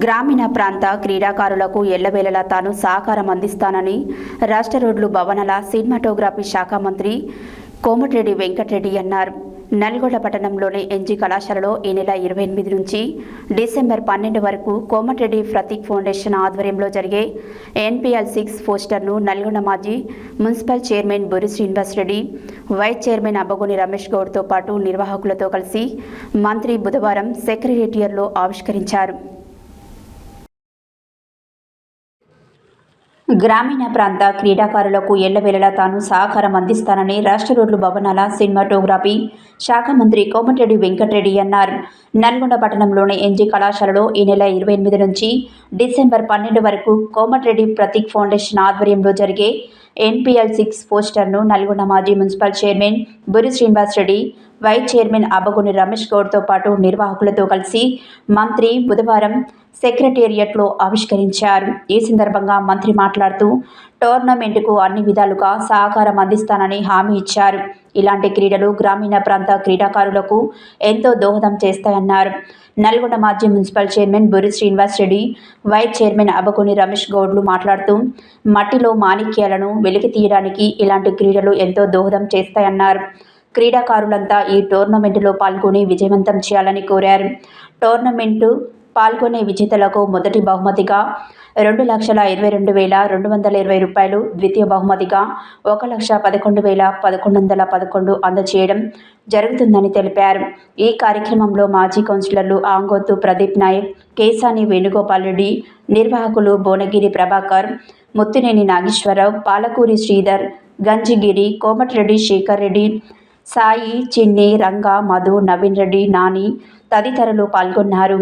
గ్రామీణ ప్రాంత క్రీడాకారులకు ఎల్లవేళలా తాను సహకారం అందిస్తానని రాష్ట్ర రోడ్లు భవనాల సినిమాటోగ్రఫీ శాఖ మంత్రి కోమటిరెడ్డి వెంకటరెడ్డి అన్నారు. నల్గొండ పట్టణంలోని ఎన్జీ కళాశాలలో ఈ నెల 28 నుంచి డిసెంబర్ 12 వరకు కోమటిరెడ్డి ప్రతీక్ ఫౌండేషన్ ఆధ్వర్యంలో జరిగే NPL-6 పోస్టర్ను నల్గొండ మాజీ municipal chairman Bori Srinivas Reddy, vice chairman Abbagoni Ramesh గౌడ్తో పాటు నిర్వాహకులతో కలిసి మంత్రి బుధవారం సెక్రటేరియట్లో ఆవిష్కరించారు. గ్రామీణ ప్రాంత క్రీడాకారులకు ఎల్లవేళలా తాను సహకారం అందిస్తానని రాష్ట్ర రోడ్లు భవనాల సినిమాటోగ్రఫీ శాఖ మంత్రి కోమటిరెడ్డి వెంకటరెడ్డి అన్నారు. నల్గొండ పట్టణంలోని ఎన్జీ కళాశాలలో ఈ నెల 28 నుంచి డిసెంబర్ 12 వరకు కోమటిరెడ్డి ప్రతీక్ ఫౌండేషన్ ఆధ్వర్యంలో జరిగే NPL-6 పోస్టర్ను నల్గొండ మాజీ municipal chairman Bori Srinivas Reddy, vice chairman Abbagoni Ramesh గౌడ్తో పాటు నిర్వాహకులతో కలిసి మంత్రి బుధవారం సెక్రటేరియట్లో ఆవిష్కరించారు. ఈ సందర్భంగా మంత్రి మాట్లాడుతూ టోర్నమెంటుకు అన్ని విధాలుగా సహకారం అందిస్తానని హామీ ఇచ్చారు. ఇలాంటి క్రీడలు గ్రామీణ ప్రాంత క్రీడాకారులకు ఎంతో దోహదం చేస్తాయన్నారు. నల్గొండ మాజీ municipal chairman Bori Srinivas Reddy, vice chairman Abbagoni Ramesh గౌడ్లు మాట్లాడుతూ మట్టిలో మాణిక్యాలను వెలికి తీయడానికి ఇలాంటి క్రీడలు ఎంతో దోహదం చేస్తాయన్నారు. క్రీడాకారులంతా ఈ టోర్నమెంటులో పాల్గొని విజయవంతం చేయాలని కోరారు. టోర్నమెంటు పాల్గొనే విజేతలకు మొదటి బహుమతిగా 2,22,220 రూపాయలు, ద్వితీయ బహుమతిగా 1,11,1111 అందజేయడం జరుగుతుందని తెలిపారు. ఈ కార్యక్రమంలో మాజీ కౌన్సిలర్లు ఆంగోతు ప్రదీప్ నాయక్, కేసాని వేణుగోపాల్ రెడ్డి, నిర్వాహకులు బోనగిరి ప్రభాకర్, ముత్తినేని నాగేశ్వరరావు, పాలకూరి శ్రీధర్, గంజిగిరి, కోమటిరెడ్డి శేఖర్ రెడ్డి, సాయి, చిన్ని, రంగా, మధు, నవీన్ రెడ్డి, నాని తదితరులు పాల్గొన్నారు.